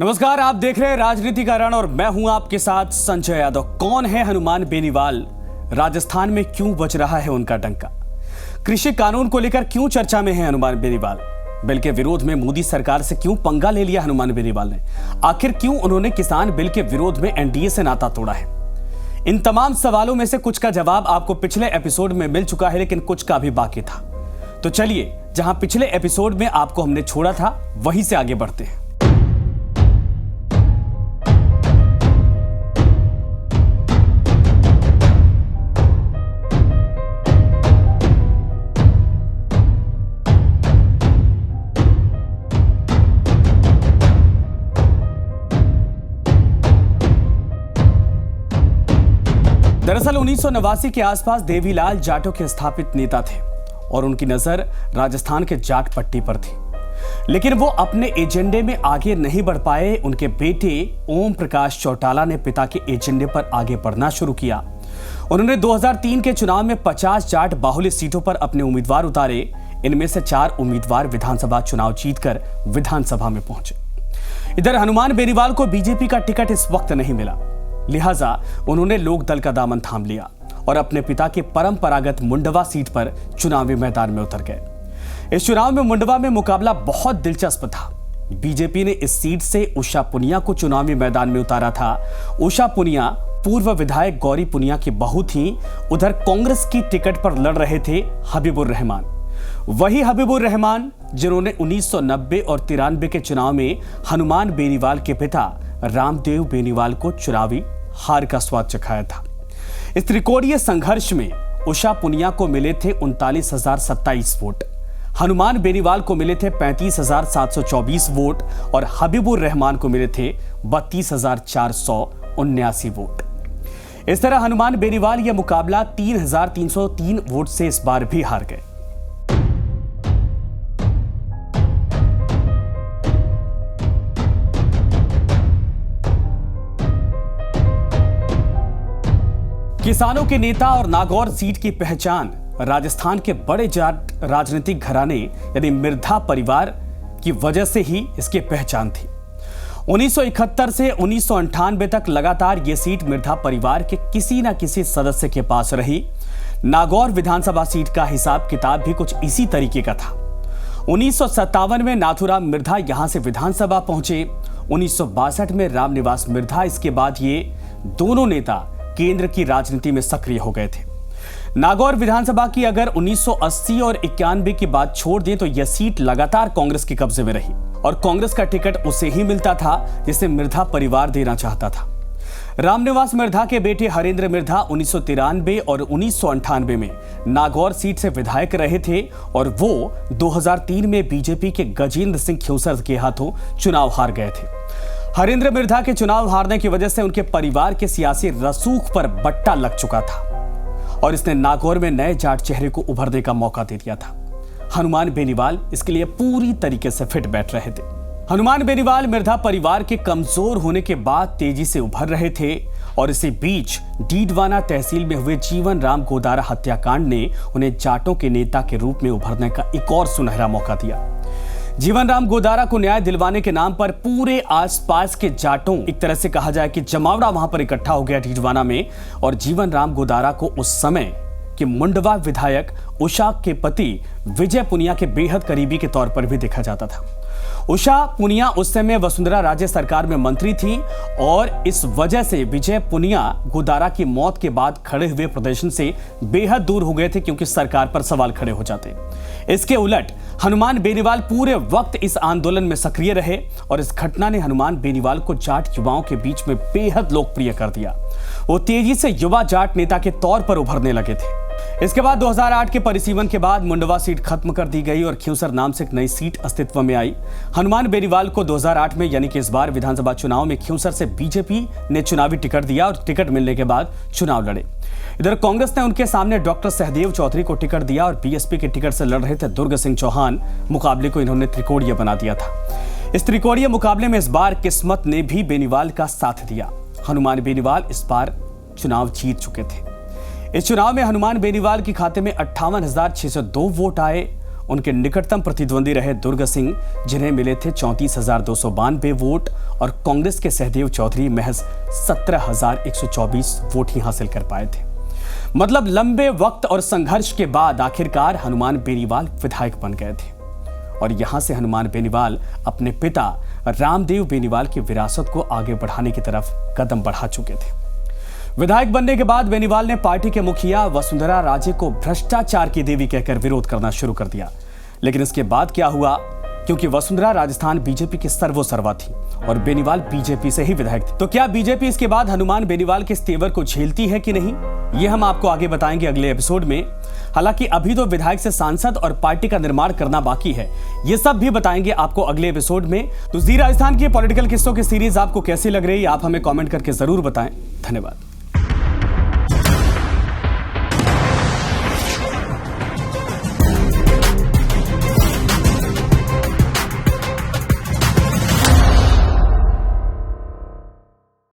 नमस्कार, आप देख रहे हैं राजनीति का रण और मैं हूं आपके साथ संजय यादव। कौन है हनुमान बेनीवाल? राजस्थान में क्यों बज रहा है उनका डंका? कृषि कानून को लेकर क्यों चर्चा में है हनुमान बेनीवाल? बिल के विरोध में मोदी सरकार से क्यों पंगा ले लिया हनुमान बेनीवाल ने? आखिर क्यों उन्होंने किसान बिल के विरोध में एनडीए से नाता तोड़ा है? इन तमाम सवालों में से कुछ का जवाब आपको पिछले एपिसोड में मिल चुका है, लेकिन कुछ का भी बाकी था। तो चलिए, जहां पिछले एपिसोड में आपको हमने छोड़ा था वहीं से आगे बढ़ते हैं। दरअसल 1989 के आसपास देवीलाल जाटों के स्थापित नेता थे और उनकी नजर राजस्थान के जाट पट्टी पर थी, लेकिन वो अपने एजेंडे में आगे नहीं बढ़ पाए। उनके बेटे ओम प्रकाश चौटाला ने पिता के एजेंडे पर आगे बढ़ना शुरू किया। उन्होंने 2003 के चुनाव में 50 जाट बाहुल्य सीटों पर अपने उम्मीदवार उतारे। इनमें से 4 उम्मीदवार विधानसभा चुनाव जीतकर विधानसभा में पहुंचे। इधर हनुमान बेनीवाल को बीजेपी का टिकट इस वक्त नहीं मिला, लिहाजा उन्होंने लोक दल का दामन थाम लिया और अपने पिता के परंपरागत मुंडवा सीट पर चुनावी मैदान में उतर गए। इस चुनाव में मुंडवा में मुकाबला बहुत दिलचस्प था। बीजेपी ने इस सीट से उषा पुनिया को चुनावी मैदान में उतारा था। उषा पुनिया पूर्व विधायक गौरी पुनिया की बहू थी। उधर कांग्रेस की टिकट पर लड़ रहे थे हबीबुर रहमान, वही हबीबुर रहमान जिन्होंने 1990 और 93 के चुनाव में हनुमान बेनीवाल के पिता रामदेव बेनीवाल को चुनावी हार का स्वाद चखाया था। इस त्रिकोणीय संघर्ष में उषा पुनिया को मिले थे 39,027 वोट, हनुमान बेनीवाल को मिले थे 35,724 वोट और हबीबुर रहमान को मिले थे 32,479 वोट। इस तरह हनुमान बेनीवाल यह मुकाबला 3,303 वोट से इस बार भी हार गए। किसानों के नेता और नागौर सीट की पहचान राजस्थान के बड़े जाट राजनीतिक घराने यानी मिर्धा परिवार की वजह से ही इसकी पहचान थी। 1971 से 1998 तक लगातार यह सीट मिर्धा परिवार के किसी न किसी सदस्य के पास रही। नागौर विधानसभा सीट का हिसाब किताब भी कुछ इसी तरीके का था। 1957 में नाथुराम मिर्धा यहां से विधानसभा पहुंचे। 1962 में रामनिवास मिर्धा। इसके बाद ये दोनों नेता केंद्र की राजनीति में सक्रिय हो गए थे। नागौर विधानसभा की अगर 1980 और 91 की बात छोड़ दें तो यह सीट लगातार कांग्रेस के कब्जे में रही और कांग्रेस का टिकट उसे ही मिलता था जिसे मिर्धा परिवार देना चाहता था। रामनिवास मिर्धा के बेटे हरेंद्र मिर्धा 1993 और 1998 में नागौर सीट से विधायक रहे थे और वो 2003 में बीजेपी के गजेंद्र सिंह ख्यूसर के हाथों चुनाव हार गए थे। हरेंद्र मिर्धा के चुनाव हारने की वजह से उनके परिवार के सियासी रसूख पर बट्टा लग चुका था और इसने नागौर में नए जाट चेहरे को उभरने का मौका दे दिया था। हनुमान बेनीवाल इसके लिए पूरी तरीके से फिट बैठ रहे थे। हनुमान बेनीवाल मिर्धा परिवार के कमजोर होने के बाद तेजी से उभर रहे थे और इसी बीच डीडवाना तहसील में हुए जीवन राम गोदारा हत्याकांड ने उन्हें जाटों के नेता के रूप में उभरने का एक और सुनहरा मौका दिया। जीवन राम गोदारा को न्याय दिलवाने के नाम पर पूरे आसपास के जाटों, एक तरह से कहा जाए कि जमावड़ा वहां पर इकट्ठा हो गया डीडवाना में और जीवन राम गोदारा को उस समय के मुंडवा विधायक उषा के पति विजय पुनिया के बेहद करीबी के तौर पर भी देखा जाता था। उषा पुनिया उस समय वसुंधरा राजे सरकार में मंत्री थी और इस वजह से विजय पुनिया गोदारा की मौत के बाद खड़े हुए प्रदर्शन से बेहद दूर हो गए थे, क्योंकि सरकार पर सवाल खड़े हो जाते। इसके उलट हनुमान बेनीवाल पूरे वक्त इस आंदोलन में सक्रिय रहे और इस घटना ने हनुमान बेनीवाल को जाट युवाओं के बीच में बेहद लोकप्रिय कर दिया। वो तेजी से युवा जाट नेता के तौर पर उभरने लगे थे। इसके बाद 2008 के परिसीमन के बाद मुंडवा सीट खत्म कर दी गई और ख्यूसर नाम से एक नई सीट अस्तित्व में आई। हनुमान बेनीवाल को 2008 में यानी कि इस बार विधानसभा चुनाव में ख्यूसर से बीजेपी ने चुनावी टिकट दिया और टिकट मिलने के बाद चुनाव लड़े। इधर कांग्रेस ने उनके सामने डॉक्टर सहदेव चौधरी को टिकट दिया और बीएसपी के टिकट से लड़ रहे थे दुर्ग सिंह चौहान। मुकाबले को इन्होंने त्रिकोणीय बना दिया था। इस त्रिकोणीय मुकाबले में इस बार किस्मत ने भी बेनीवाल का साथ दिया। हनुमान बेनीवाल इस बार चुनाव जीत चुके थे। इस चुनाव में हनुमान बेनीवाल के खाते में 58,602 वोट आए उनके निकटतम प्रतिद्वंदी रहे दुर्ग सिंह, जिन्हें मिले थे 34,292 वोट, और कांग्रेस के सहदेव चौधरी महज 17,124 वोट ही हासिल कर पाए थे। मतलब लंबे वक्त और संघर्ष के बाद आखिरकार हनुमान बेनीवाल विधायक बन गए थे, और यहां से हनुमान बेनीवाल अपने पिता रामदेव बेनीवाल की विरासत को आगे बढ़ाने की तरफ कदम बढ़ा चुके थे। विधायक बनने के बाद बेनीवाल ने पार्टी के मुखिया वसुंधरा राजे को भ्रष्टाचार की देवी कहकर विरोध करना शुरू कर दिया। लेकिन इसके बाद क्या हुआ, क्योंकि वसुंधरा राजस्थान बीजेपी की सर्वोसर्वा थी और बेनीवाल बीजेपी से ही विधायक थे, तो क्या बीजेपी इसके बाद हनुमान बेनीवाल के इस तेवर को झेलती है कि नहीं, ये हम आपको आगे बताएंगे अगले एपिसोड में। हालांकि अभी तो विधायक से सांसद और पार्टी का निर्माण करना बाकी है, ये सब भी बताएंगे आपको अगले एपिसोड में। तो जी राजस्थान की पॉलिटिकल किस्सों की सीरीज आपको कैसी लग रही है, आप हमें कमेंट करके जरूर बताएं। धन्यवाद।